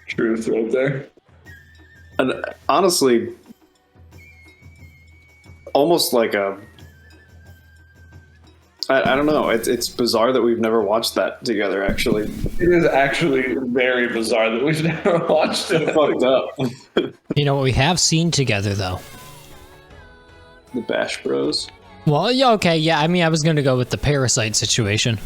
Truth right there. And honestly, almost like a I don't know. It's bizarre that we've never watched that together. Actually, It is actually very bizarre that we've never watched it. fucked up. You know what we have seen together though? The Bash Bros. Well, yeah, okay, yeah. I mean, I was gonna go with the parasite situation.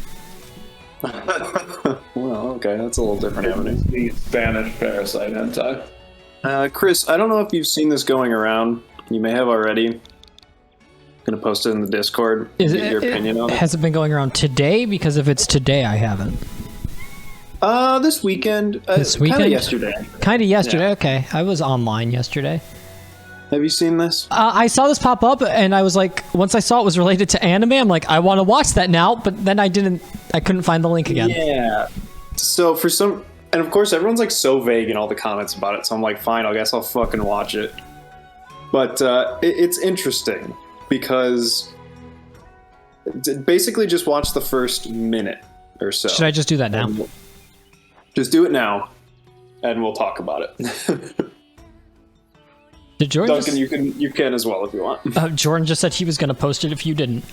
Well, okay, that's a little different avenue. The Spanish parasite hentai. Chris, I don't know if you've seen this going around. You may have already. Gonna post it in the Discord. Is Get your opinion on it. Has it been going around today? Because if it's today, I haven't. This weekend. This weekend? Kind of yesterday. Kind of yesterday. Yeah. Okay, I was online yesterday. Have you seen this? I saw this pop up, and I was like, once I saw it was related to anime, I'm like, I want to watch that now. But then I couldn't find the link again. Yeah. So for some, and of course everyone's like so vague in all the comments about it. So I'm like, fine, I guess I'll fucking watch it. But it's interesting because basically just watch the first minute or so. Should I just do that now? Just do it now, and we'll talk about it. Did Jordan? Duncan, you can as well if you want. Jordan just said he was going to post it if you didn't.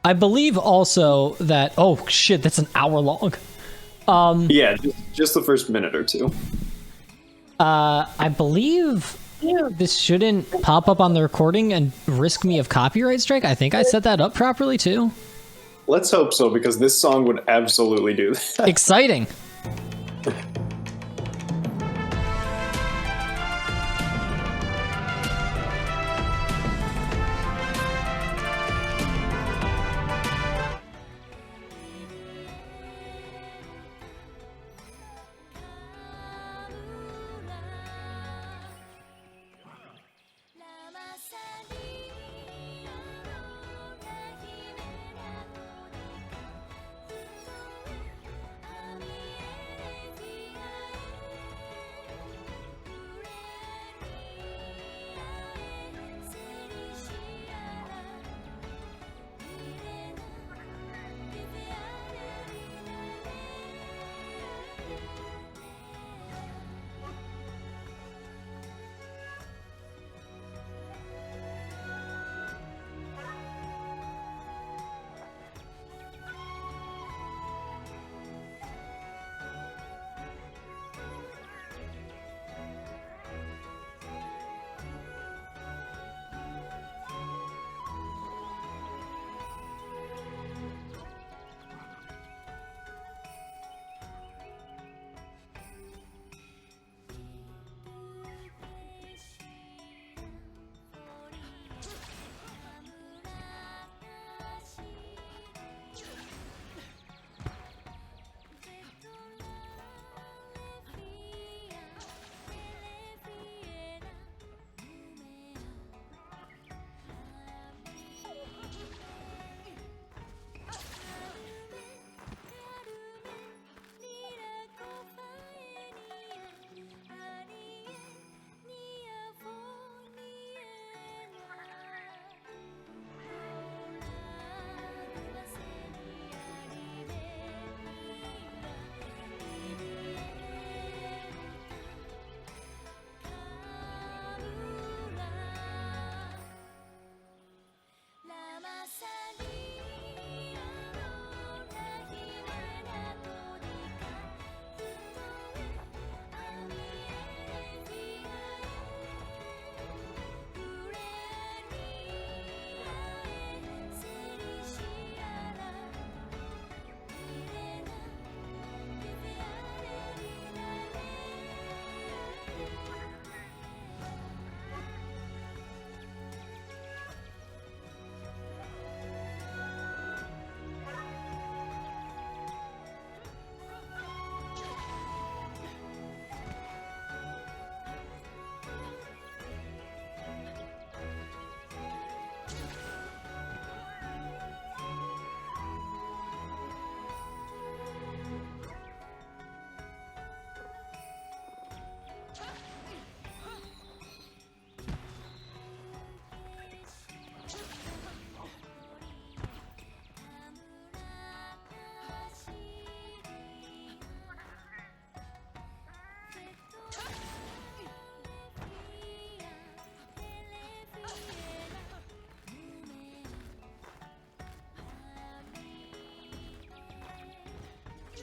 I believe also that. Oh shit, that's an hour long. Yeah, just the first minute or two. I believe this shouldn't pop up on the recording and risk me of copyright strike. I think I set that up properly too. Let's hope so, because this song would absolutely do that. Exciting.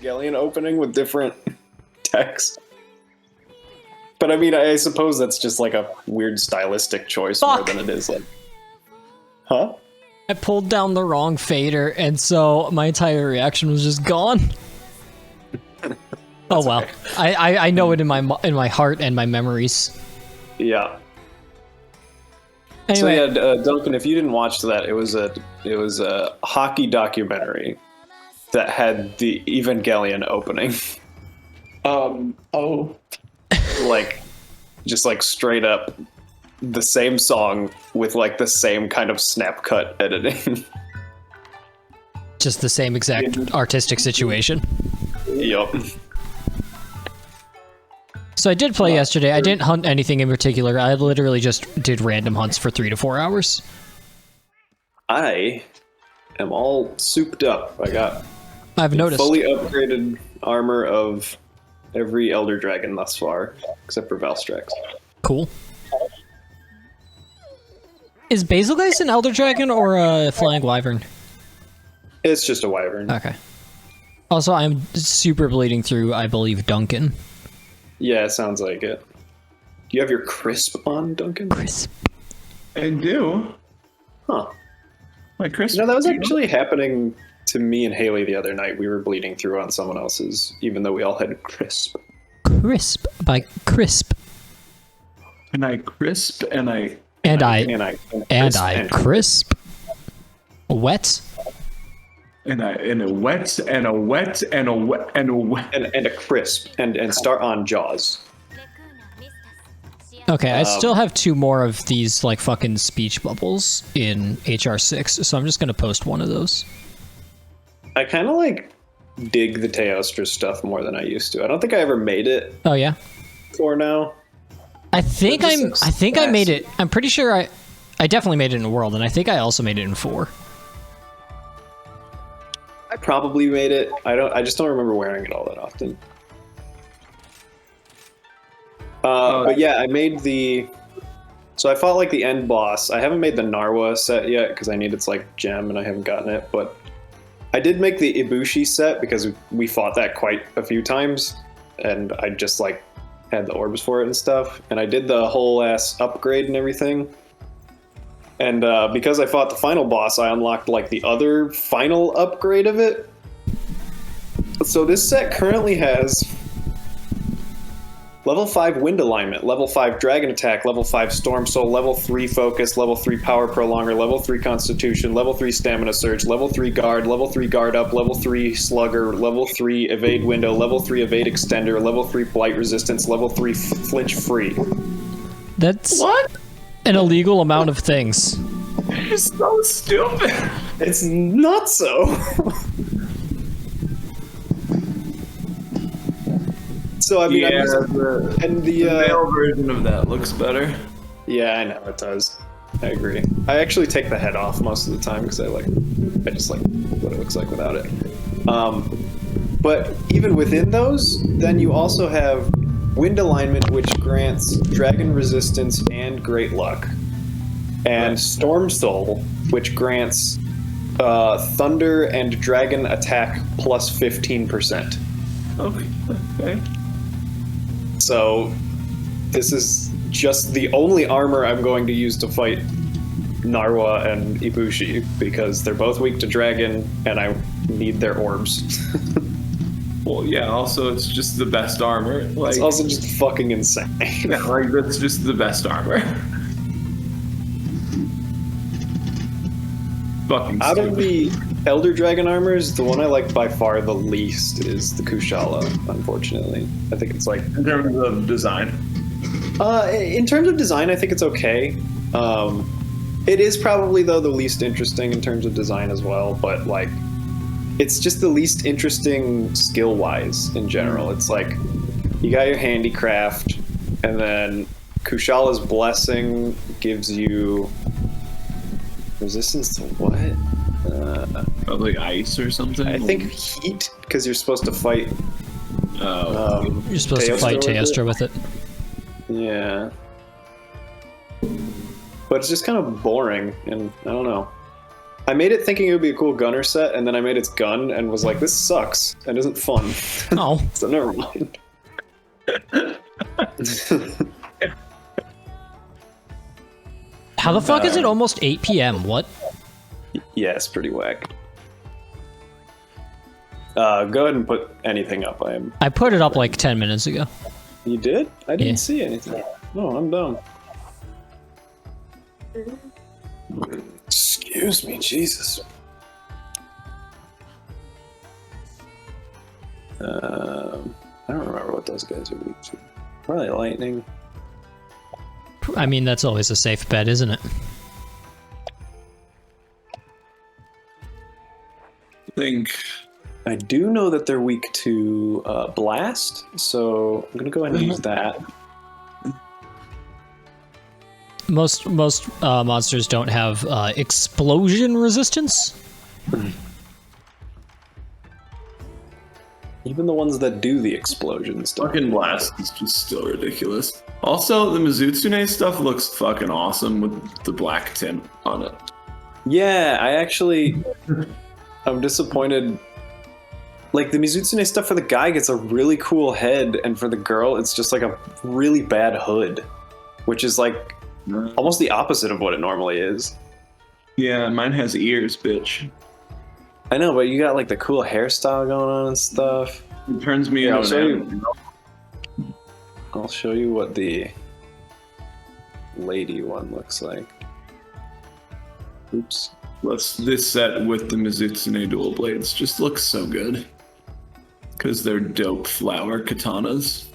Evangelion opening with different text. But I mean, I suppose that's just like a weird stylistic choice more Fuck. than it is like. Huh? I pulled down the wrong fader, and so my entire reaction was just gone. Oh well, okay. I know it in my heart and my memories. Yeah. Anyway, So yeah, Duncan, if you didn't watch that, it was a hockey documentary that had the Evangelion opening. Oh. Like, just like straight up the same song with like the same kind of snap cut editing. just the same exact artistic situation. Yup. So I did play yesterday. I didn't hunt anything in particular. I literally just did random hunts for 3 to 4 hours. I am all souped up. I got I've noticed. fully upgraded armor of every Elder Dragon thus far, except for Valstrax. Cool. Is Basilgeist an Elder Dragon or a Flying Wyvern? It's just a Wyvern. Okay. Also, I'm super bleeding through, I believe, Duncan. Yeah, it sounds like it. Do you have your crisp on, Duncan? Crisp. I do. Huh. My Chris. No, that was actually happening to me and Haley the other night. We were bleeding through on someone else's, even though we all had crisp. Crisp by Crisp. And I crisp and I. And I And crisp. Wet. And a wet and a wet and a wet and a wet. and a crisp and start on Jaws. Okay, I still have 2 more of these like fucking speech bubbles in HR6, so I'm just gonna post one of those. I kind of like dig the Teostra stuff more than I used to. I don't think I ever made it Oh yeah. before now. I think It just looks I made classy. it. I'm pretty sure I definitely made it in World, and I think I also made it in 4. I probably made it. I just don't remember wearing it all that often. But yeah, I made the. So I fought like the end boss. I haven't made the Narwa set yet because I need its like gem and I haven't gotten it. But I did make the Ibushi set because we fought that quite a few times, and I just like had the orbs for it and stuff. And I did the whole ass upgrade and everything. And because I fought the final boss, I unlocked like the other final upgrade of it. So this set currently has level 5 wind alignment, level 5 dragon attack, level 5 storm soul, level 3 focus, level 3 power prolonger, level 3 constitution, level 3 stamina surge, level 3 guard, level 3 guard up, level 3 slugger, level 3 evade window, level 3 evade extender, level 3 blight resistance, level 3 flinch free. That's What? an illegal amount of things. You're so stupid. It's not so. So I mean, I'm using, and the male version of that looks better. yeah, I know it does. I agree. I actually take the head off most of the time because I just like what it looks like without it. But even within those, then you also have wind alignment, which grants dragon resistance and great luck, and storm soul, which grants thunder and dragon attack plus 15%. Okay. So this is just the only armor I'm going to use to fight Narwa and Ibushi because they're both weak to dragon and I need their orbs. Well, yeah. Also, it's just the best armor. Like, It's also just fucking insane. yeah, like that's just the best armor. Fucking Out of stupid. the Elder Dragon armors, the one I like by far the least is the Kushala, unfortunately. I think it's like In terms of design. in terms of design, I think it's okay. It is probably though the least interesting in terms of design as well, but like it's just the least interesting skill-wise in general. It's like you got your handicraft, and then Kushala's blessing gives you resistance to what? Probably ice or something. I think heat, because you're supposed to fight. You're supposed to Teostra fight with it? Teostra with it. Yeah. But it's just kind of boring, and I don't know. I made it thinking it would be a cool gunner set, and then I made its gun and was like, this sucks and isn't fun. Oh. So never mind. How the fuck is it almost 8 p.m.? What? Yeah, it's pretty whack. Go ahead and put anything up. I put it up like 10 minutes ago. You did? I didn't Yeah. see anything. No, I'm dumb. Excuse me, Jesus. I don't remember what those guys are weak to. Probably lightning. I mean, that's always a safe bet, isn't it? I think I do know that they're weak to blast, so I'm gonna go ahead and use that. Most monsters don't have explosion resistance. Even the ones that do the explosion stuff. fucking blast is just still ridiculous. Also, the Mizutsune stuff looks fucking awesome with the black tint on it. Yeah, I'm disappointed. Like, the Mizutsune stuff for the guy gets a really cool head, and for the girl, it's just like a really bad hood, which is like almost the opposite of what it normally is. Yeah, mine has ears, bitch. I know, but you got like the cool hairstyle going on and stuff. It turns me Yeah, I'll into show an animal. I'll show you what the lady one looks like. Oops. This set with the Mizutsune dual blades just looks so good. Because they're dope flower katanas.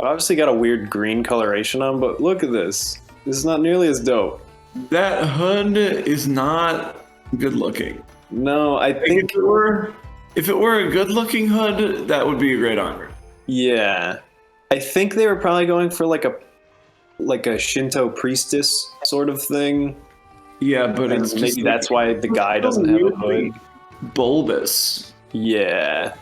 I obviously got a weird green coloration on, but look at this. This is not nearly as dope. That hood is not good looking. No, I think if it were a good looking hood, that would be a great armor. yeah. I think they were probably going for like a Shinto priestess sort of thing. Yeah, but And it's maybe just that's why the guy doesn't have a hood. bulbous. Yeah.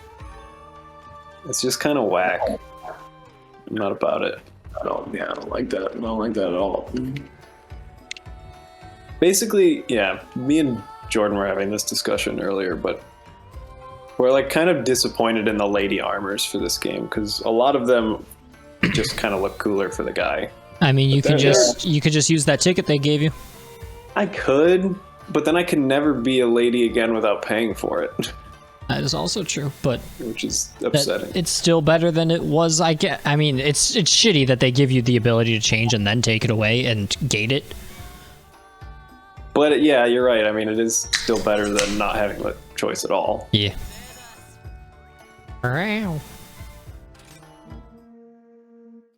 It's just kind of whack. I'm not about it. I don't like that. I don't like that at all. Basically, yeah, me and Jordan were having this discussion earlier, but we're like kind of disappointed in the lady armors for this game because a lot of them just kind of look cooler for the guy. I mean, you could just use that ticket they gave you. I could, but then I can never be a lady again without paying for it, That is also true, but which is upsetting. it's still better than it was. I mean, it's shitty that they give you the ability to change and then take it away and gate it. But yeah, you're right. I mean, it is still better than not having the choice at all. Yeah. Wow.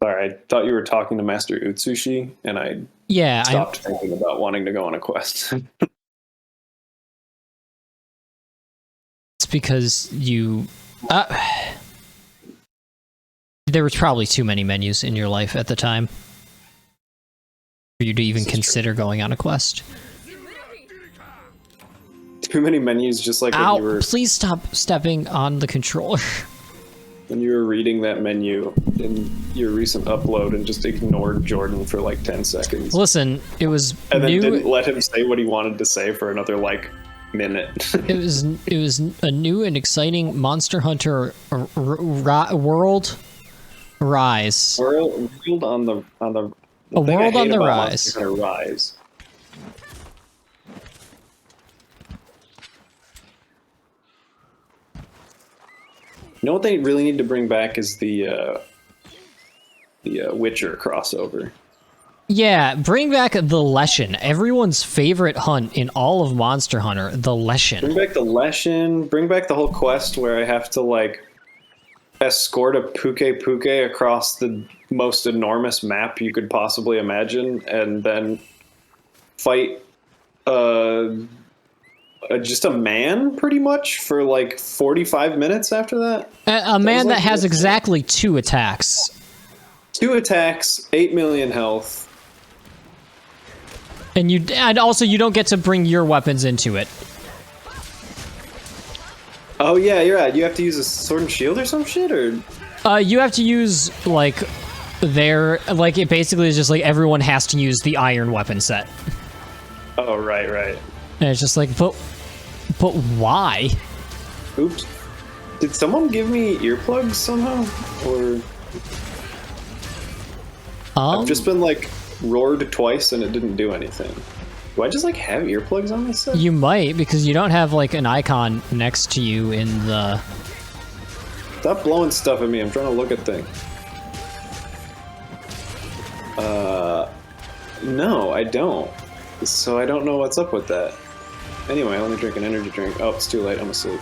Sorry, I thought you were talking to Master Utsushi, and I Yeah, stopped thinking about wanting to go on a quest. it's because you. There was probably too many menus in your life at the time for you to even consider going on a quest. Too many menus, just like Ow! when you were Please stop stepping on the controller. when you were reading that menu in your recent upload and just ignored Jordan for like 10 seconds. Listen, it was And then new. didn't let him say what he wanted to say for another like minute. It was a new and exciting Monster Hunter world rise. World on the A thing I world hate on the about rise. Monster Hunter Rise. You know what they really need to bring back is the Witcher crossover. Yeah, bring back the Leshen, everyone's favorite hunt in all of Monster Hunter, the Leshen. Bring back the Leshen. Bring back the whole quest where I have to like escort a Puke across the most enormous map you could possibly imagine, and then fight just a man pretty much for like 45 minutes after that. A man like that has this. exactly 2 attacks. 2 attacks, 8 million health. And also you don't get to bring your weapons into it. Oh yeah, you're right. You have to use a sword and shield or some shit, or You have to use like it basically is just like everyone has to use the iron weapon set. oh right. And it's just like, but why? Oops. Did someone give me earplugs somehow? Or I've just been like roared twice and it didn't do anything. Do I just like have earplugs on this set? You might, because you don't have like an icon next to you in the... Stop blowing stuff at me, I'm trying to look at things. No, I don't. So I don't know what's up with that. Anyway, let me drink an energy drink. Oh, it's too late, I'm asleep.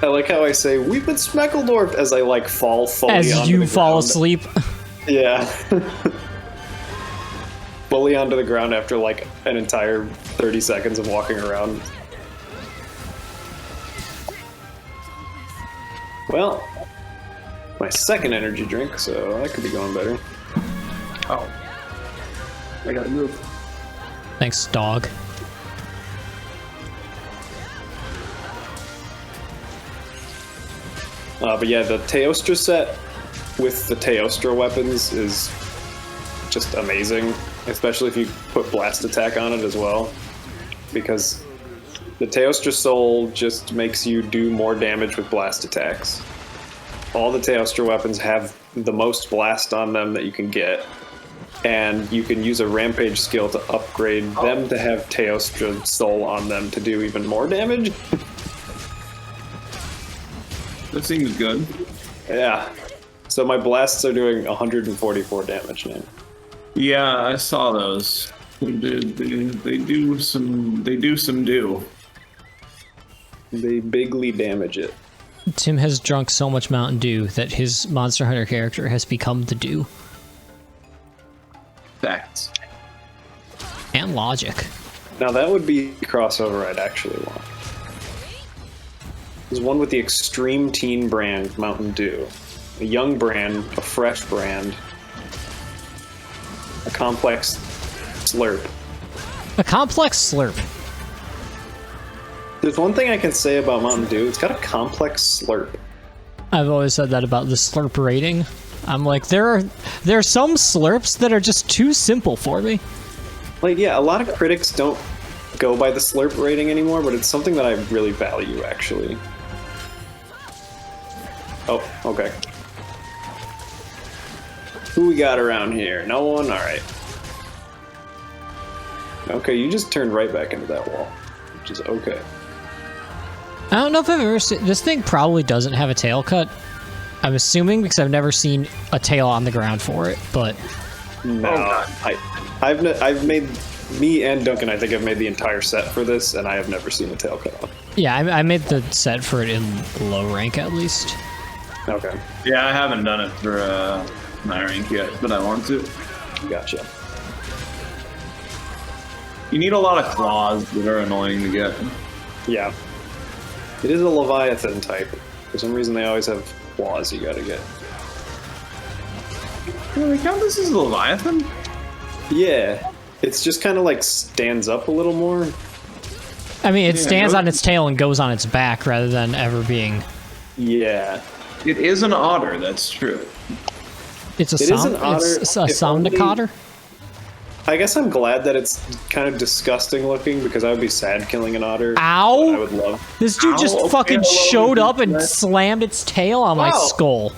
I like how I say, we've been Smeckledorfed, as I like fall fully As onto you the fall ground. asleep. Yeah. Fully onto the ground after like an entire 30 seconds of walking around. Well, my second energy drink, so that could be going better. Oh. I gotta move. Thanks, dog. But yeah, the Teostra set with the Teostra weapons is just amazing, especially if you put blast attack on it as well, because the Teostra soul just makes you do more damage with blast attacks. All the Teostra weapons have the most blast on them that you can get, and you can use a rampage skill to upgrade them to have Teostra soul on them to do even more damage. That seems good. Yeah. So my blasts are doing 144 damage now. Yeah, I saw those. They do some do. They bigly damage it. Tim has drunk so much Mountain Dew that his Monster Hunter character has become the Dew. Facts. And logic. Now that would be a crossover I'd actually want. There's one with the Extreme Teen brand Mountain Dew. A young brand, a fresh brand, a complex Slurp. A complex Slurp. There's one thing I can say about Mountain Dew, it's got a complex Slurp. I've always said that about the Slurp rating. I'm like, there are some Slurps that are just too simple for me. Like, yeah, a lot of critics don't go by the Slurp rating anymore, but it's something that I really value, actually. Oh, okay. Who we got around here? No one? Alright. Okay, you just turned right back into that wall, which is okay. I don't know if I've ever seen... This thing probably doesn't have a tail cut. I'm assuming, because I've never seen a tail on the ground for it, but... No, I've made... Me and Duncan, I think, have made the entire set for this, and I have never seen a tail cut off. Yeah, I made the set for it in low rank, at least. Okay. Yeah, I haven't done it for my rank yet, but I want to. Gotcha. You need a lot of claws that are annoying to get. Yeah. It is a Leviathan type. For some reason, they always have claws you gotta get. Can we count this as a Leviathan? Yeah. It's just kind of like stands up a little more. I mean, it Yeah, stands no- on its tail and goes on its back rather than ever being... Yeah. It is an otter, that's true. It's a It is an otter, It's a if only- somnicotter. I guess I'm glad that it's kind of disgusting looking because I would be sad killing an otter. Ow! But I would love. This dude just Ow, okay, fucking hello, showed up this and guy. slammed its tail on my Wow. skull.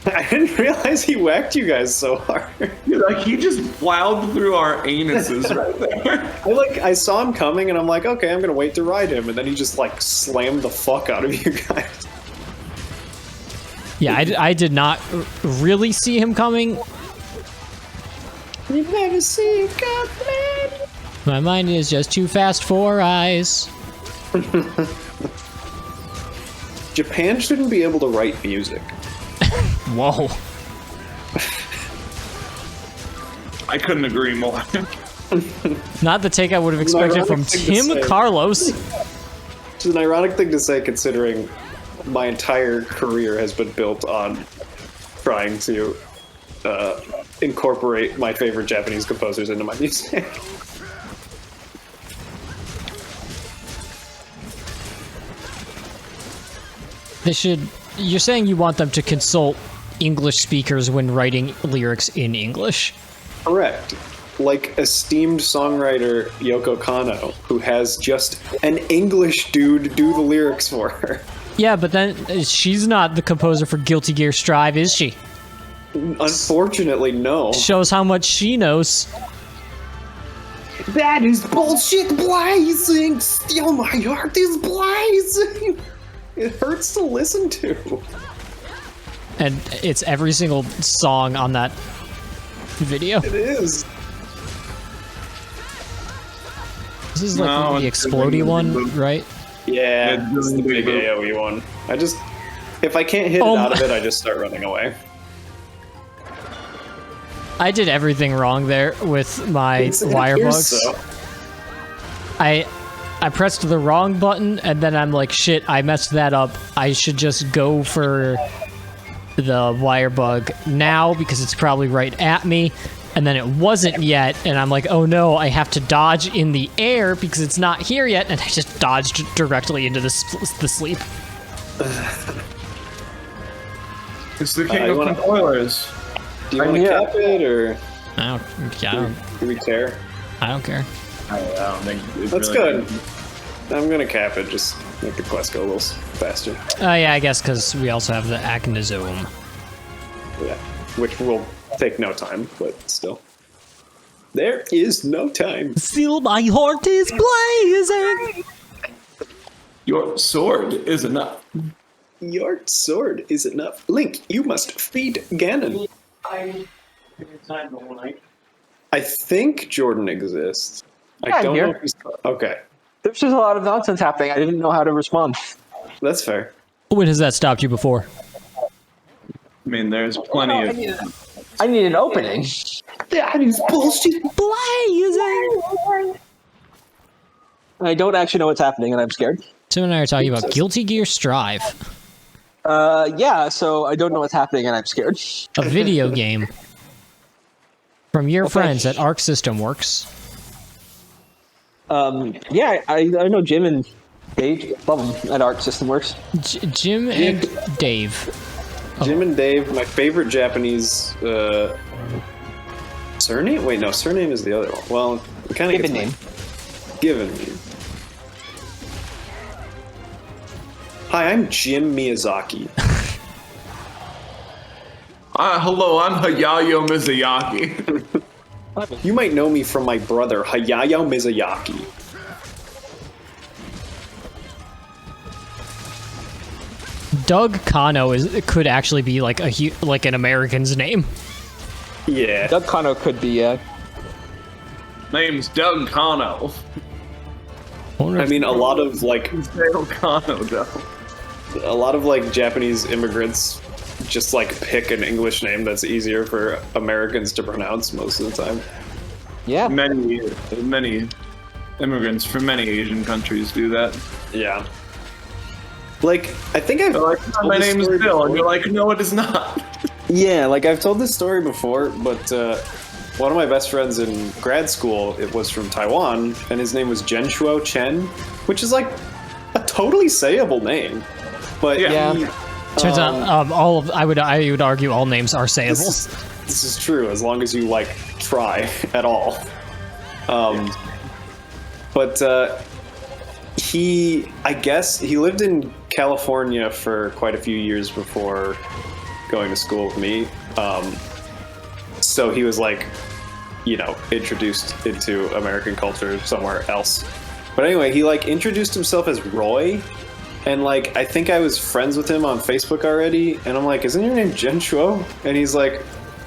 I didn't realize he whacked you guys so hard. Like, he just plowed through our anuses right there. I saw him coming and I'm like, okay, I'm gonna wait to ride him, and then he just like slammed the fuck out of you guys. Yeah, I did not really see him coming. You never see it coming. My mind is just too fast for eyes. Japan shouldn't be able to write music. Whoa. I couldn't agree more. Not the take I would have expected from ironic thing to Tim say. Carlos. It's an ironic thing to say considering my entire career has been built on trying to incorporate my favorite Japanese composers into my music. They should... You're saying you want them to consult English speakers when writing lyrics in English? Correct. like esteemed songwriter Yoko Kanno, who has just an English dude do the lyrics for her. Yeah, but then she's not the composer for Guilty Gear Strive, is she? Unfortunately, no. Shows how much she knows. That is bullshit blazing! Still my heart is blazing! It hurts to listen to. And it's every single song on that video. It is. This is like the explodey one, right? Yeah, Yeah, this is the big AoE one. If I can't hit it out of it, I just start running away. I did everything wrong there with my wire bugs. So. I pressed the wrong button, and then I'm like, shit, I messed that up. I should just go for the wire bug now, because it's probably right at me. And then it wasn't yet, and I'm like, oh no, I have to dodge in the air because it's not here yet, and I just dodged directly into the sleep. It's the king of controllers. Do you want to cap it, or do we care? I don't care. I don't think it's That's really good. I'm gonna cap it, just make the quest go a little faster. Yeah, I guess because we also have the Achnazome. Yeah, which will take no time, but still. There is no time. Still my heart is blazing! Your sword is enough. Your sword is enough. Link, you must feed Ganon. I think Jordan exists. Yeah, I don't I'm know here. if he's... Okay, There's just a lot of nonsense happening. I didn't know how to respond. that's fair. When has that stopped you before? I mean, there's plenty of... I need an opening. That is bullshit. Blazing! I don't actually know what's happening, and I'm scared. Tim and I are talking about Guilty Gear Strive, Yeah, so I don't know what's happening, and I'm scared. a video game from your friends at Arc System Works. Yeah, I know Jim and Dave, love them at Arc System Works. Jim and Dave. Jim and Dave, my favorite Japanese surname? Wait, no, surname is the other one. Well, it kind of Given name. Given name. Hi, I'm Jim Miyazaki. Hello, I'm Hayao Mizuyaki. You might know me from my brother, Hayao Mizuyaki. Doug Kano could actually be like like an American's name. Yeah. Doug Kano could be, Name's Doug Kano. I mean, a lot of like Dale Kano, though. a lot of like Japanese immigrants just like pick an English name that's easier for Americans to pronounce most of the time. yeah. Many immigrants from many Asian countries do that. Yeah. Like, I think I've They're like, told my this name's story Bill, and before. you're like, no, it is not. Yeah, like I've told this story before, but one of my best friends in grad school, it was from Taiwan, and his name was Zhenshuo Chen, which is like a totally sayable name. But Yeah. he, Turns out, I would argue all names are sayable. this is true as long as you like try at all. But I guess he lived in California for quite a few years before going to school with me. So he was like, you know, introduced into American culture somewhere else. But anyway, he like introduced himself as Roy. And like, I think I was friends with him on Facebook already. And I'm like, isn't your name Zhenshuo? And he's like,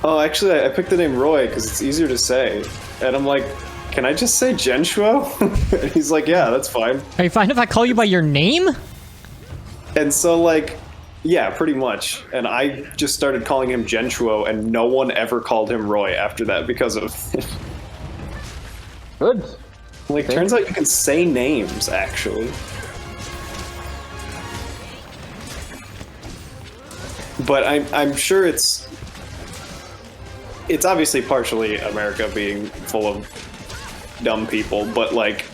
oh, actually, I picked the name Roy because it's easier to say. And I'm like, can I just say Zhenshuo? And he's like, yeah, that's fine. Are you fine if I call you by your name? And so like, yeah, pretty much. And I just started calling him Zhenshuo, and no one ever called him Roy after that because of it. Good. Like, turns out you can say names, actually. But I'm sure it's obviously partially America being full of dumb people, but like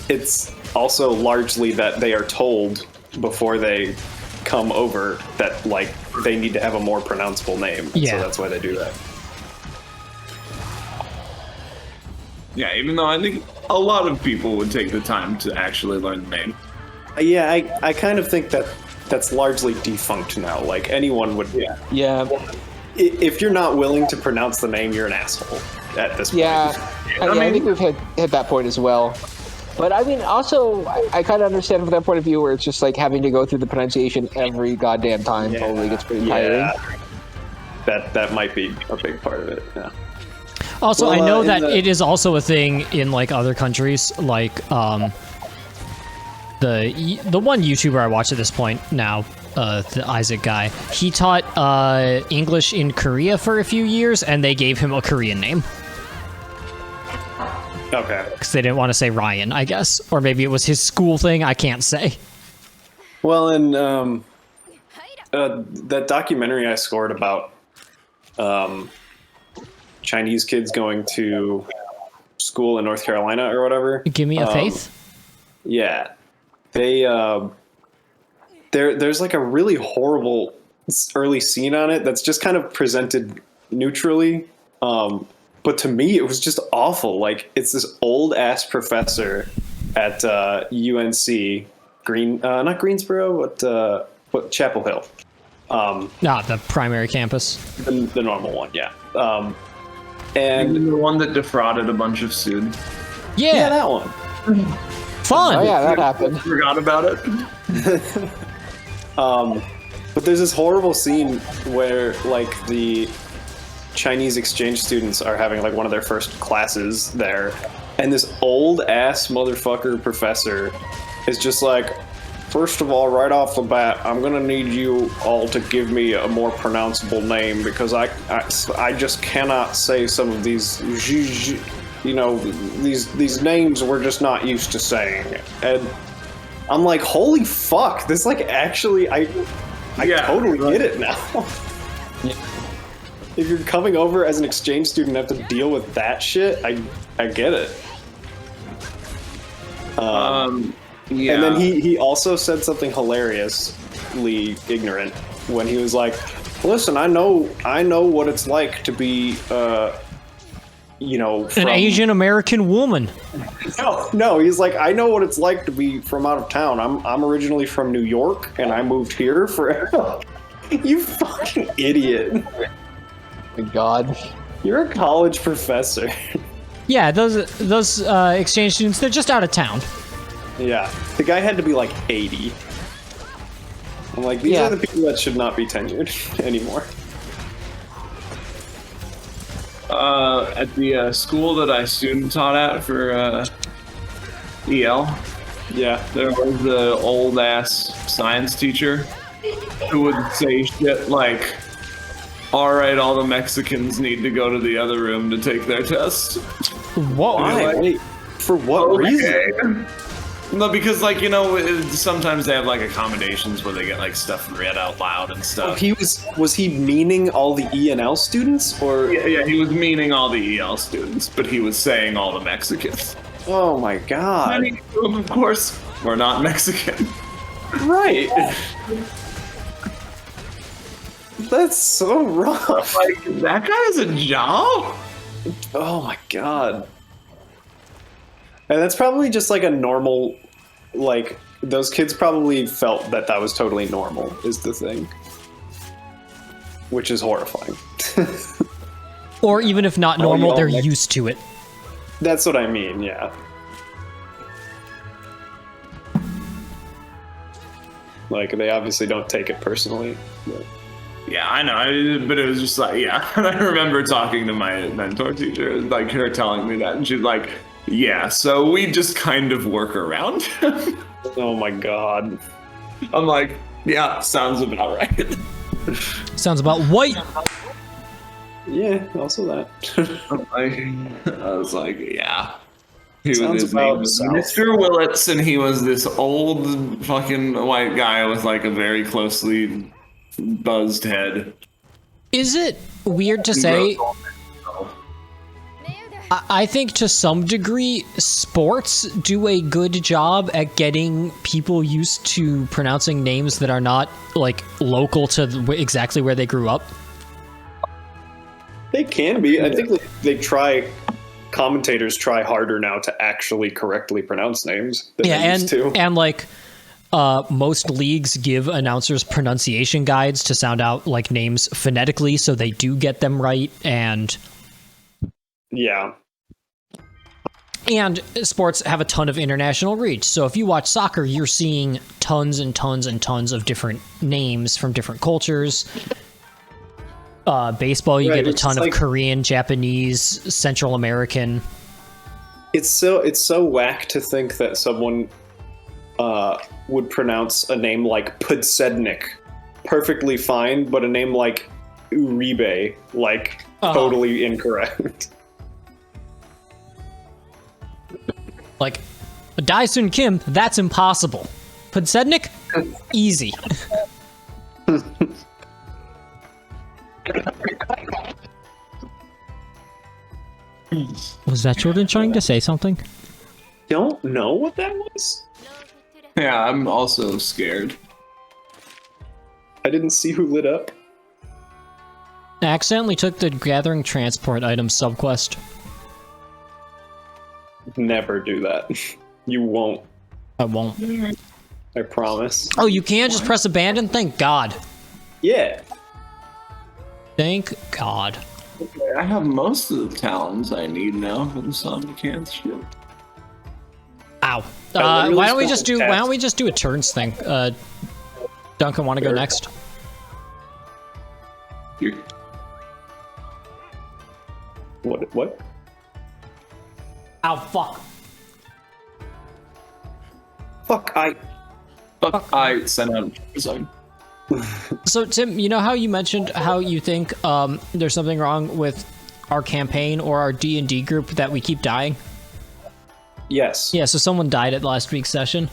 it's also largely that they are told before they come over that like they need to have a more pronounceable name. Yeah. So that's why they do that. Yeah, even though I think a lot of people would take the time to actually learn the name. Yeah, I kind of think that that's largely defunct now. Like anyone would. Yeah. If you're not willing to pronounce the name, you're an asshole at this point. Yeah. I think we've hit that point as well. But I mean, also, I kind of understand from that point of view where it's just like having to go through the pronunciation every goddamn time probably gets pretty tiring. That might be a big part of it. Yeah. Also, Well, I know that the- it is also a thing in like other countries, like the one YouTuber I watch at this point now, the Isaac guy. He taught English in Korea for a few years, and they gave him a Korean name Okay. because they didn't want to say Ryan, I guess, or maybe it was his school thing. I can't say. Well, and that documentary I scored about Chinese kids going to school in North Carolina or whatever. Give me a faith. Yeah, they there's like a really horrible early scene on it that's just kind of presented neutrally. But to me, it was just awful. Like, it's this old ass professor at UNC, not Greensboro, but Chapel Hill. The primary campus. The normal one, yeah. And the one that defrauded a bunch of students. yeah, that one. Fun. Oh yeah, that happened. Forgot about it. But there's this horrible scene where like the Chinese exchange students are having like one of their first classes there, and this old ass motherfucker professor is just like, first of all, right off the bat, I'm gonna need you all to give me a more pronounceable name because I just cannot say some of these, you know, these names we're just not used to saying. And I'm like, holy fuck, this like actually, I totally get it now. If you're coming over as an exchange student and have to deal with that shit, I get it. Yeah. And then he also said something hilariously ignorant when he was like, "Listen, I know what it's like to be, you know, An Asian American woman. No, he's like, I know what it's like to be from out of town. I'm originally from New York, and I moved here for." You fucking idiot! My God. You're a college professor. Yeah, those exchange students, they're just out of town. Yeah, the guy had to be like 80. I'm like, these are the people that should not be tenured anymore. At the school that I student taught at for EL, Yeah. there was the old ass science teacher who would say shit like, "All right, all the Mexicans need to go to the other room to take their test." Whoa. Why? Wait, for what reason? No, because like, you know, sometimes they have like accommodations where they get like stuff read out loud and stuff. Was he meaning all the ENL students or? Yeah, he was meaning all the EL students, but he was saying all the Mexicans. Oh my God! I mean, of course, we're not Mexican. Right. That's so rough. Like, that guy has a job? Oh my God. And that's probably just like a normal, like, those kids probably felt that that was totally normal, is the thing. Which is horrifying. Or even if not normal, they're used to it. That's what I mean, yeah. Like, they obviously don't take it personally. But. Yeah, I know, but it was just like, yeah. And I remember talking to my mentor teacher, like her telling me that, and she's like, yeah, so we just kind of work around him. Oh my God. I'm like, yeah, sounds about right. Sounds about white. Yeah, also that. I was like, yeah. His Sounds name about was south. Mr. Willits, and he was this old fucking white guy with like a very closely buzzed head. Is it weird to say? I think to some degree, sports do a good job at getting people used to pronouncing names that are not like local to exactly where they grew up. They can be. I think they try commentators try harder now to actually correctly pronounce names than they used to. And like most leagues give announcers pronunciation guides to sound out like names phonetically, so they do get them right. And sports have a ton of international reach. So if you watch soccer, you're seeing tons and tons and tons of different names from different cultures. Baseball, you get a ton of Korean, Japanese, Central American. It's so whack to think that someone would pronounce a name like Podsednik perfectly fine, but a name like Uribe like totally incorrect. Like Daesun Kim, that's impossible. Podsednik, easy. Was that Jordan trying to say something? Don't know what that was. Yeah, I'm also scared. I didn't see who lit up. I accidentally took the gathering transport item subquest. Never do that. You won't. I won't. I promise. Oh, you can just press abandon? Thank God. Yeah. Thank God. Okay, I have most of the talons I need now for the Somnicans shit. Ow. Why don't we just do a turns thing? Duncan, want to go next? What? Ow, fuck. Fuck, I sent out a zone. So, Tim, you know how you mentioned how you think there's something wrong with our campaign or our D&D group that we keep dying? Yes. Yeah, so someone died at last week's session.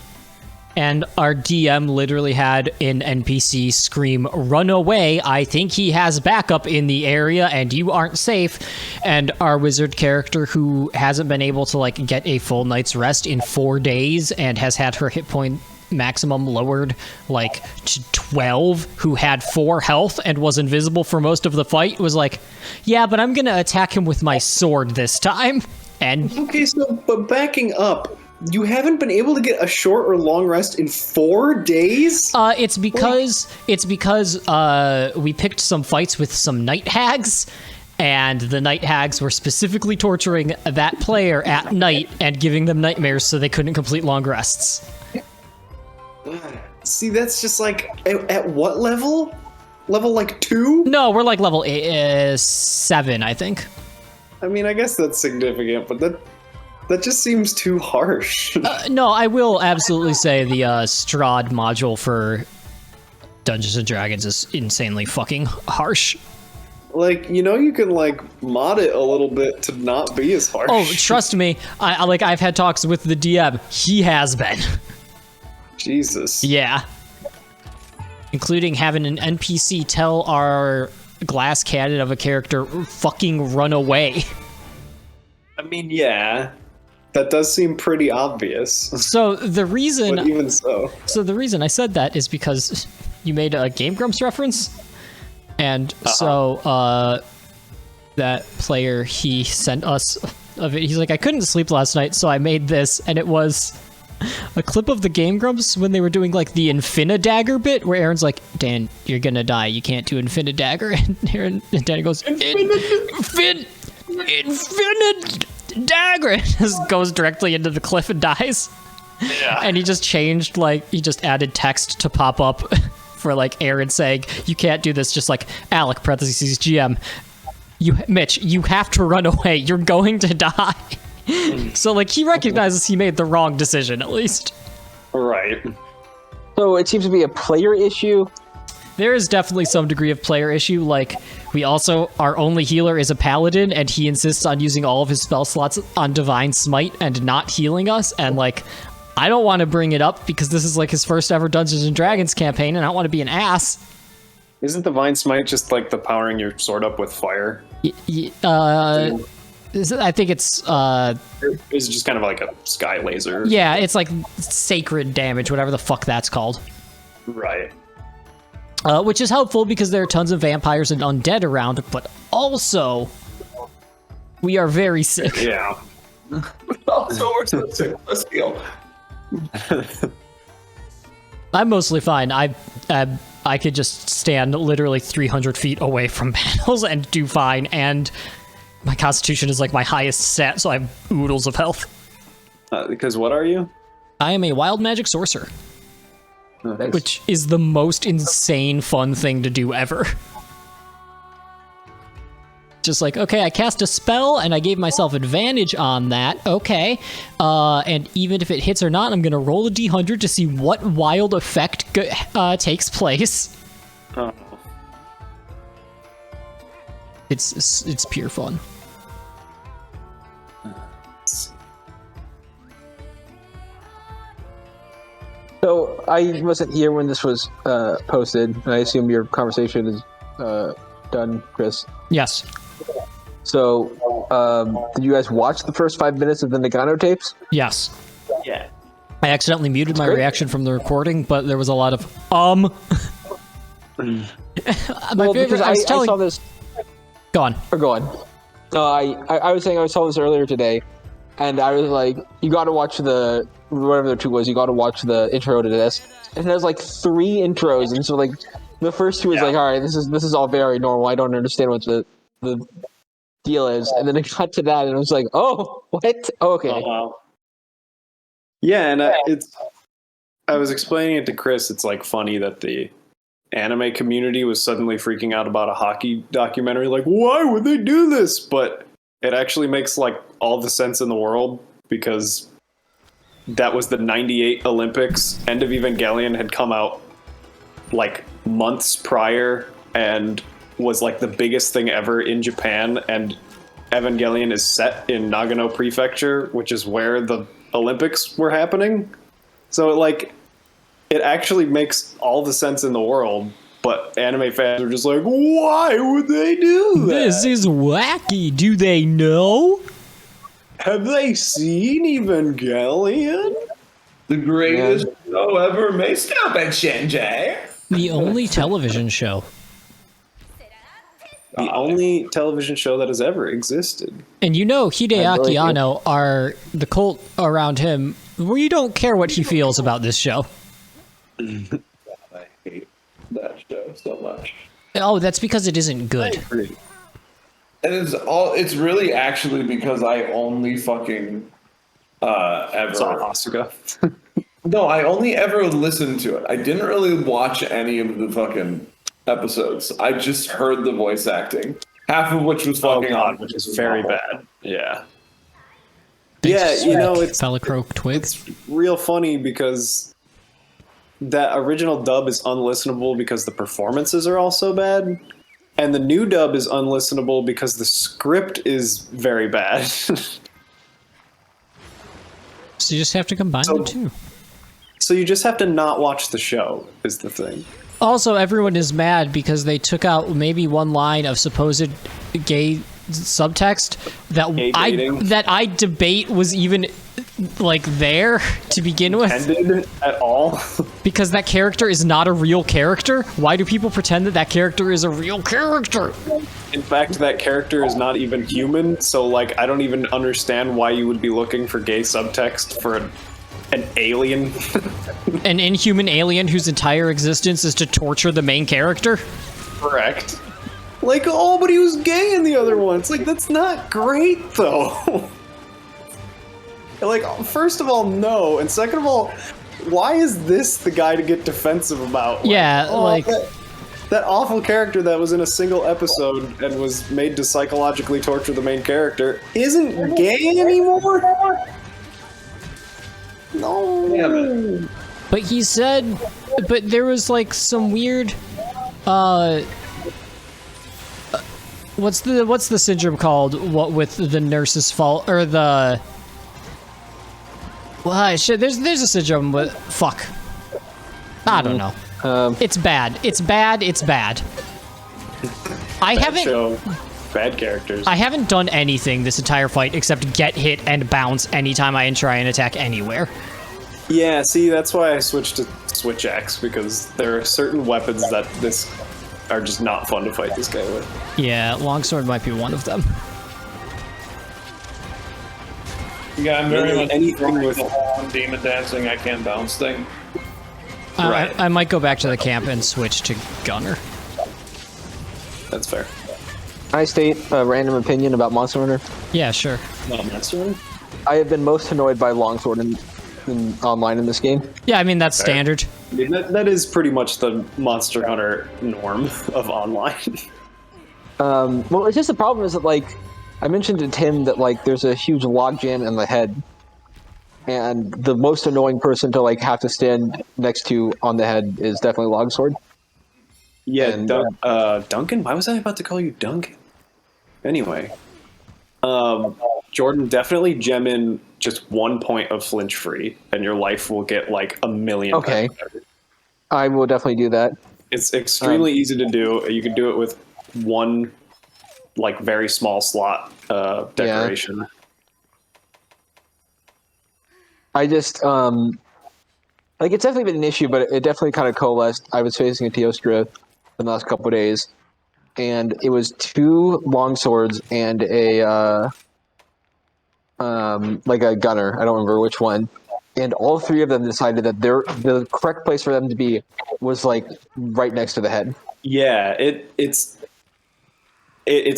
And our DM literally had an NPC scream, "Run away, I think he has backup in the area and you aren't safe." And our wizard character, who hasn't been able to like get a full night's rest in 4 days and has had her hit point maximum lowered like to 12, who had 4 health and was invisible for most of the fight, was like, "Yeah, but I'm gonna attack him with my sword this time." And okay, but backing up, you haven't been able to get a short or long rest in 4 days? It's because we picked some fights with some night hags, and the night hags were specifically torturing that player at night and giving them nightmares so they couldn't complete long rests. See, that's just like at what level? Level like 2? No, we're like level 7, I think. I mean, I guess that's significant, but that just seems too harsh. No, I will absolutely say the Strahd module for Dungeons & Dragons is insanely fucking harsh. Like, you can like mod it a little bit to not be as harsh. Oh, trust me, I've had talks with the DM. He has been. Jesus. Yeah. Including having an NPC tell our glass cannon of a character fucking run away. I mean, yeah. That does seem pretty obvious. So the reason... But even so. So the reason I said that is because you made a Game Grumps reference. And so that player, he sent us a video. He's like, "I couldn't sleep last night, so I made this." And it was a clip of the Game Grumps when they were doing like the Infinidagger bit, where Aaron's like, "Dan, you're gonna die. You can't do Infinidagger." And Danny goes, Infinidagger! And just goes directly into the cliff and dies. Yeah. And he just changed, like, he just added text to pop up for like Aaron saying, "You can't do this," just like Alec parentheses GM. Mitch, you have to run away. You're going to die. So, like, he recognizes he made the wrong decision, at least. Right. So it seems to be a player issue. There is definitely some degree of player issue. Like, we also, our only healer is a paladin, and he insists on using all of his spell slots on Divine Smite and not healing us. And, like, I don't want to bring it up because this is, like, his first ever Dungeons & Dragons campaign, and I don't want to be an ass. Isn't Divine Smite just, like, the powering your sword up with fire? I think it's It's just kind of like a sky laser. Yeah, it's like sacred damage, whatever the fuck that's called. Right. Which is helpful because there are tons of vampires and undead around, but also We are very sick. Yeah. Also, we're so sick. Let's go. I'm mostly fine. I could just stand literally 300 feet away from battles and do fine, and my constitution is like my highest stat, so I have oodles of health. Because what are you? I am a wild magic sorcerer, Nice. which is the most insane fun thing to do ever. Just like, okay, I cast a spell and I gave myself advantage on that. Okay. And even if it hits or not, I'm going to roll a d100 to see what wild effect takes place. Oh. It's pure fun. So I wasn't here when this was posted, and I assume your conversation is done, Chris. Yes. So, did you guys watch the first 5 minutes of the Nagano tapes? Yes. Yeah. I accidentally muted my reaction from the recording, but there was a lot of my favorite. I saw this. Go on. Or go on. I was saying I saw this earlier today, and I was like, you got to watch the whatever the two was. You got to watch the intro to this, and there's like 3 intros, and so like the first 2 is like, all right, this is all very normal. I don't understand what the deal is, and then it got to that, and it was like, oh, what? Oh, okay. Oh, wow. Yeah, and I was explaining it to Chris. It's like funny that the anime community was suddenly freaking out about a hockey documentary. Like, why would they do this? But it actually makes like all the sense in the world, because that was the '98 Olympics. End of Evangelion had come out like months prior and was like the biggest thing ever in Japan, and Evangelion is set in Nagano Prefecture, which is where the Olympics were happening. So it actually makes all the sense in the world, but anime fans are just like, why would they do that? This is wacky. Do they know? Have they seen Evangelion? The greatest show ever. May stop at Shinji. The only television show. The only television show that has ever existed. And you know Hideaki Anno are the cult around him. We don't care what he feels about this show. I hate that show so much. Oh, that's because it isn't good. And it's really actually because I only fucking ever Saw Asuka. No, I only ever listened to it. I didn't really watch any of the fucking episodes. I just heard the voice acting, half of which was fucking on, which is very bad. Yeah. Big Yeah, you know, it's Pellicroak twigs. real funny because that original dub is unlistenable because the performances are all so bad, and the new dub is unlistenable because the script is very bad. So you just have to combine the two. So you just have to not watch the show, is the thing. Also, everyone is mad because they took out maybe one line of supposed gay subtext that I debate was even like there to begin with. Ended at all. Because that character is not a real character. Why do people pretend that character is a real character? In fact, that character is not even human, so like I don't even understand why you would be looking for gay subtext for an alien. An inhuman alien whose entire existence is to torture the main character? Correct. Like, oh, but he was gay in the other one. It's like, that's not great, though. Like, first of all, no. And second of all, why is this the guy to get defensive about? Like, yeah, that awful character that was in a single episode and was made to psychologically torture the main character isn't gay anymore? No. Damn But he said, but there was like some weird, what's the syndrome called? What with the nurse's fault or the? Well, shit. There's a syndrome with fuck. I don't know. It's bad. It's bad. It's bad. Bad characters. I haven't done anything this entire fight except get hit and bounce anytime I try and attack anywhere. Yeah, see, that's why I switched to Switch X, because there are certain weapons that are just not fun to fight this guy with. Yeah, longsword might be one of them. Yeah, I'm very much anything with the whole demon dancing. I can't bounce thing. Right. I might go back to the camp and switch to gunner. that's fair. Can I state a random opinion about Monster Hunter? Yeah, sure. Not Monster Hunter? I have been most annoyed by longsword in online in this game. Yeah, I mean that's standard. I mean, that is pretty much the Monster Hunter norm of online. Well, it's just the problem is that, like, I mentioned to Tim that, like, there's a huge logjam in the head, and the most annoying person to, like, have to stand next to on the head is definitely longsword. Yeah, And, Duncan? Why was I about to call you Duncan? Anyway. Jordan, definitely gem in just 1 point of flinch free, and your life will get like a million Okay. times better. I will definitely do that. It's extremely easy to do. You can do it with one like very small slot decoration. I just, like, it's definitely been an issue, but it definitely kind of coalesced. I was facing a Teostra in the last couple of days, and it was 2 longswords and a, like a gunner. I don't remember which one. And all 3 of them decided that the correct place for them to be was, like, right next to the head. Yeah, it's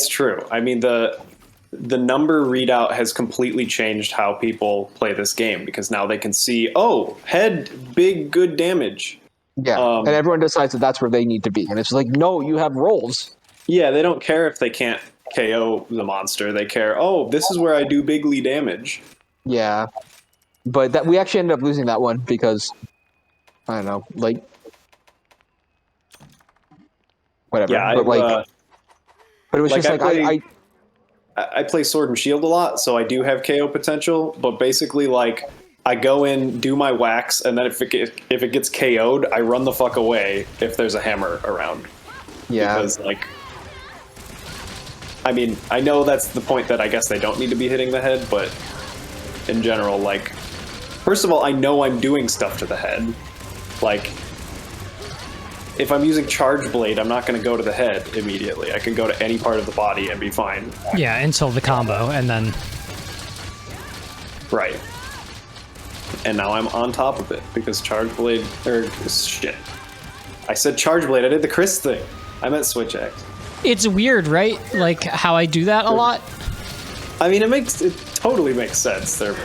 true. I mean, the number readout has completely changed how people play this game, because now they can see, oh, head, big, good damage. Yeah, and everyone decides that that's where they need to be. And it's like, no, you have rolls. Yeah, they don't care if they can't KO the monster. They care, oh, this is where I do bigly damage. Yeah. But that we actually ended up losing that one because, I don't know, like, whatever. Yeah, but, but it was like, just like, I play Sword and Shield a lot, so I do have KO potential, but basically, like, I go in, do my whacks, and then if it gets KO'd, I run the fuck away if there's a hammer around. yeah. Because, like, I mean, I know that's the point that I guess they don't need to be hitting the head, but in general, like, first of all, I know I'm doing stuff to the head. Like, if I'm using Charge Blade, I'm not going to go to the head immediately. I can go to any part of the body and be fine. Yeah, until the combo, and then Right. And now I'm on top of it, because Charge Blade, shit. I said Charge Blade, I did the Chris thing. I meant Switch Axe. it's weird, right? Like how I do that a lot. I mean, it totally makes sense. Their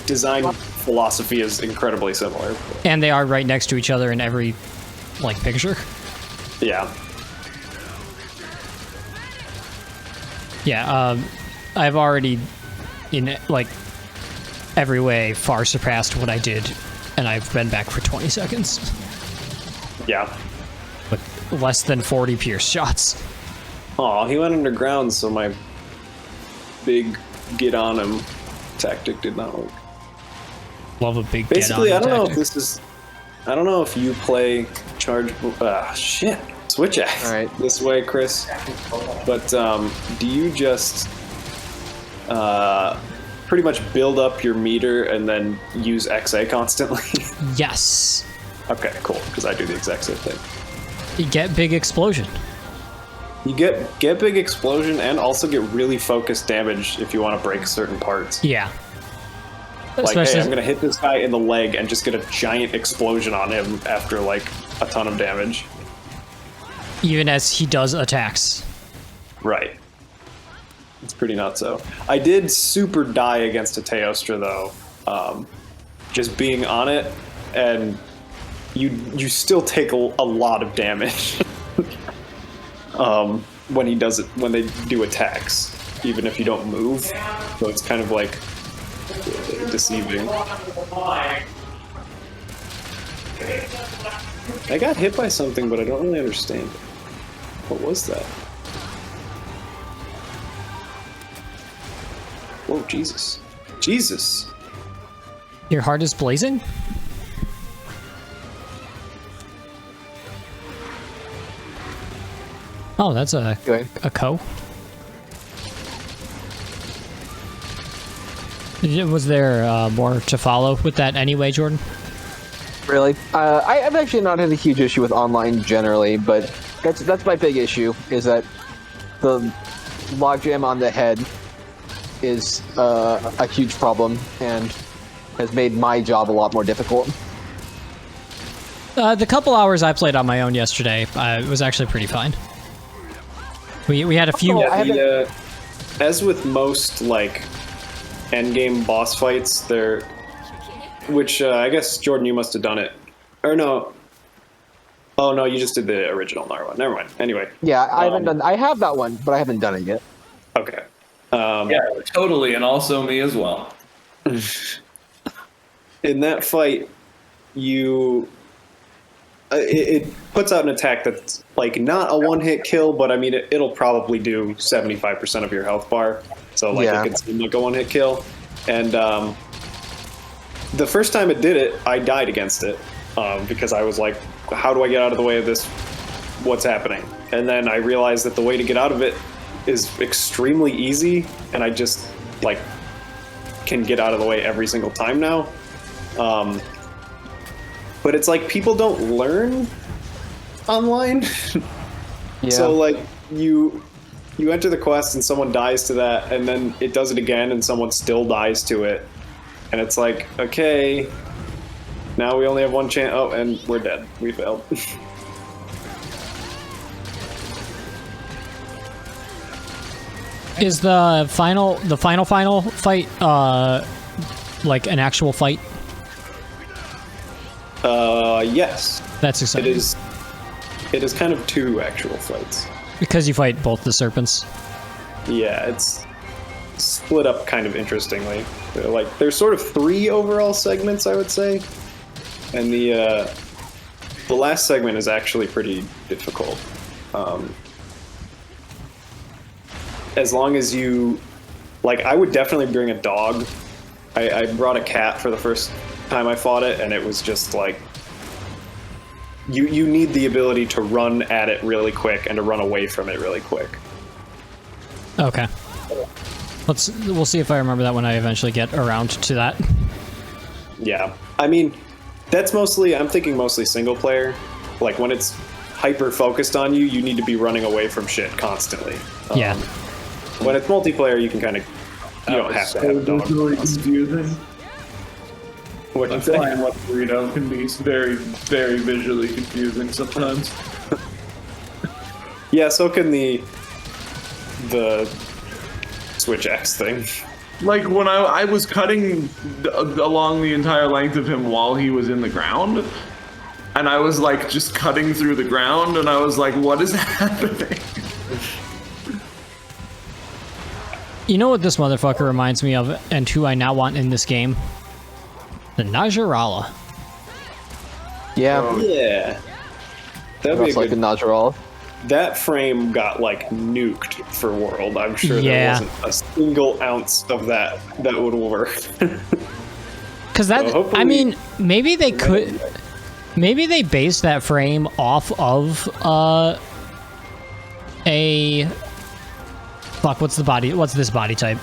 design philosophy is incredibly similar. And they are right next to each other in every, like, picture. Yeah. Yeah, I've already, in, like, every way far surpassed what I did, and I've been back for 20 seconds. Yeah. With less than 40 pierce shots. Aw, he went underground, so my big get on him tactic did not work. Love a big Basically, get-on I don't know if tactic. this is... I don't know if you play Charge... shit. Switch Axe. All right. This way, Chris. But do you just pretty much build up your meter and then use XA constantly? Yes. Okay, cool, because I do the exact same thing. You get big explosion. You get big explosion and also get really focused damage if you want to break certain parts. Yeah. Like, Especially, hey, I'm going to hit this guy in the leg and just get a giant explosion on him after, like, a ton of damage. even as he does attacks. Right. It's pretty nuts, though. I did super die against a Teostra, though. Just being on it, and you still take a lot of damage when they do attacks, even if you don't move. So it's kind of like deceiving. I got hit by something, but I don't really understand. What was that? Whoa, Jesus. Jesus! Your heart is blazing? Oh, that's a co. Was there more to follow with that anyway, Jordan? Really? I've actually not had a huge issue with online generally, but that's my big issue, is that the logjam on the head is a huge problem and has made my job a lot more difficult. The couple hours I played on my own yesterday, it was actually pretty fine. We had a few. As with most like endgame boss fights, which I guess Jordan, you must have done it, or no? Oh no, you just did the original Narwa. Never mind. Anyway. Yeah, I haven't done. I have that one, but I haven't done it yet. Okay. Yeah, totally, and also me as well. In that fight, it puts out an attack that's like not a one-hit kill, but I mean it'll probably do 75% of your health bar. So like it could seem like a one-hit kill. And the first time it did it, I died against it because I was like, how do I get out of the way of this? What's happening? And then I realized that the way to get out of it is extremely easy, and I just like can get out of the way every single time now. But it's like people don't learn online. Yeah. So like you enter the quest and someone dies to that, and then it does it again and someone still dies to it, and it's like, okay, now we only have one chance. Oh, and we're dead. We failed. Is the final fight like an actual fight? Yes. That's exciting. It is kind of two actual fights. Because you fight both the serpents. Yeah, it's split up kind of interestingly. There's sort of three overall segments, I would say, and the last segment is actually pretty difficult. As long as you, like, I would definitely bring a dog. I brought a cat for the first time I fought it, and it was just like, you need the ability to run at it really quick and to run away from it really quick. Okay. We'll see if I remember that when I eventually get around to that. Yeah. I mean, I'm thinking mostly single player. Like, when it's hyper focused on you, you need to be running away from shit constantly. Yeah. When it's multiplayer, you can kind of, you don't have to have a dog. Really confusing. What you I'm say? flying what burrito can be very, very visually confusing sometimes. Yeah, so can the Switch X thing. Like when I was cutting along the entire length of him while he was in the ground, and I was like just cutting through the ground, and I was like, what is happening? You know what this motherfucker reminds me of, and who I now want in this game? The Najarala. Yeah. Yeah. That'd be a like good. a Najaral. That frame got like nuked for World. I'm sure Yeah. there wasn't a single ounce of that would work. Because that, So I mean, maybe they could, maybe they based that frame off of a. Fuck, what's this body type?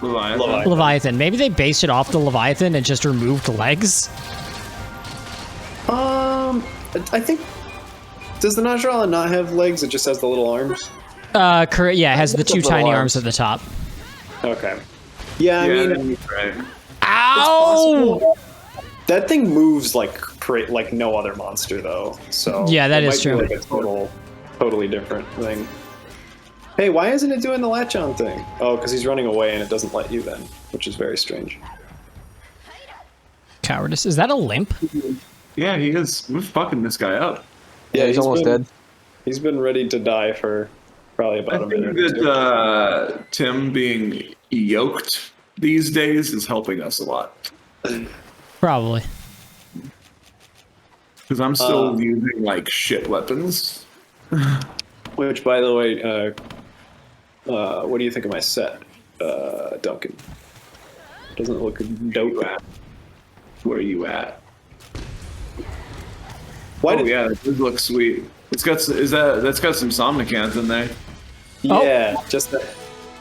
Leviathan. Leviathan. Maybe they based it off the Leviathan and just removed legs. I think. Does the Najarala not have legs? It just has the little arms. Correct. Yeah, it has the two Little tiny arms. arms at the top. Okay. Yeah, I mean, that's right. Ow! that thing moves like no other monster though. So Yeah, that it is might true. be like a totally different thing. Hey, why isn't it doing the latch-on thing? Oh, because he's running away and it doesn't let you then, which is very strange. Cowardice. Is that a limp? Yeah, he is. We're fucking this guy up. Yeah, he's almost dead. He's been ready to die for probably about I a think minute. or two. that Tim being yoked these days is helping us a lot. Probably. Because I'm still using like shit weapons. Which, by the way, what do you think of my set, Duncan? Doesn't it look dope? Where are you at? Why Oh did? yeah, it does look sweet. It's got that's got some Somnicanth in there. Yeah, just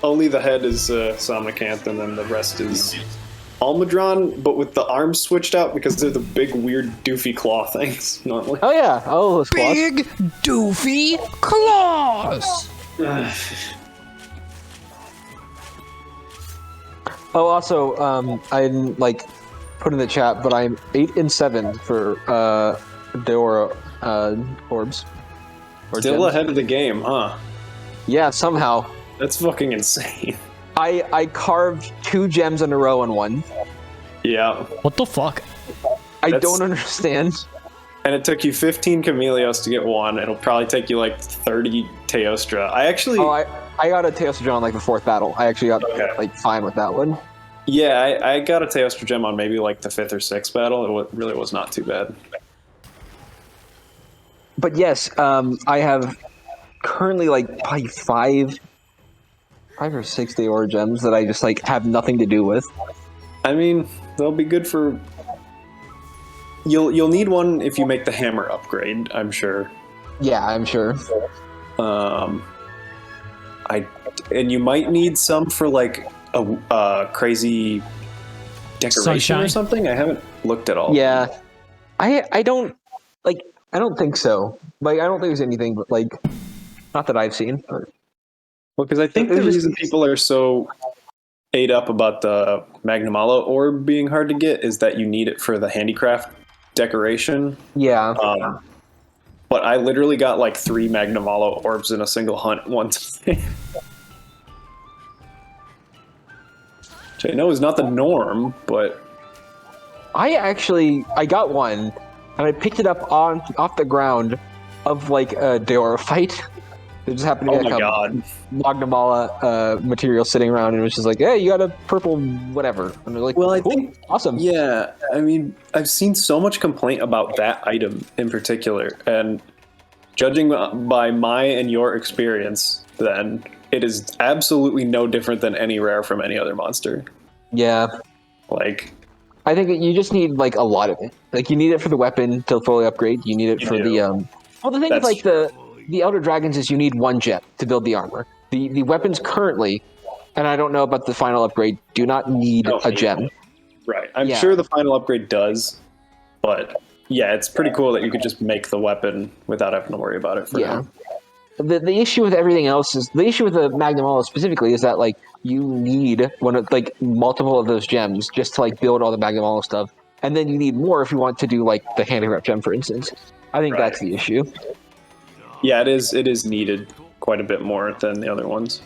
only the head is Somnicanth, and then the rest is Almadron, but with the arms switched out because they're the big, weird, doofy claw things. Not like Oh yeah. Oh, those claws. Big doofy claws. Oh, also, I didn't like put in the chat, but I'm 8 and 7 for Deora orbs. Or Still gems. ahead of the game, huh? Yeah, somehow. That's fucking insane. I carved 2 gems in a row in one. Yeah. What the fuck? I That's- don't understand. And it took you 15 Chameleos to get one. It'll probably take you like 30 Teostra. I actually, Oh, I got a Teostra on like the 4th battle. I actually got Okay. like fine with that one. yeah, I got a Teostra gem on maybe like the 5th or 6th battle. Really was not too bad. But yes, I have currently like probably 5 or 6 Deora gems that I just like have nothing to do with. I mean, they'll be good for. You'll need one if you make the hammer upgrade, I'm sure. Yeah, I'm sure. And you might need some for like a crazy decoration Sunshine. or something. I haven't looked at all. Yeah, I don't think so. Like I don't think there's anything, but like not that I've seen. But Well, because I think There's the just- reason people are so ate up about the Magnamalo orb being hard to get is that you need it for the handicraft decoration. yeah, But I literally got like 3 Magnamalo orbs in a single hunt once. Which I know is not the norm, but I got one, and I picked it up off the ground of like a Deora fight. There just happened to oh be my like a god. Magnamala material sitting around, and it was just like, hey, you got a purple whatever. And they're like, Well, I cool, think- awesome. Yeah, I mean, I've seen so much complaint about that item in particular, and judging by my and your experience, then it is absolutely no different than any rare from any other monster. Yeah. Like, I think that you just need like a lot of it. Like you need it for the weapon to fully upgrade. You need it You for do. the Well, the thing with That's like the Elder Dragons is you need 1 gem to build the armor. The weapons currently, and I don't know about the final upgrade, do not need No. a gem. right. I'm Yeah. sure the final upgrade does, but yeah, it's pretty cool that you could just make the weapon without having to worry about it for Yeah. now. The issue with everything else is the issue with the Magnamalo specifically is that like you need multiple of those gems just to like build all the Magnamalo stuff, and then you need more if you want to do like the handicraft gem, for instance. I think that's Right. the issue. Yeah, it is needed quite a bit more than the other ones.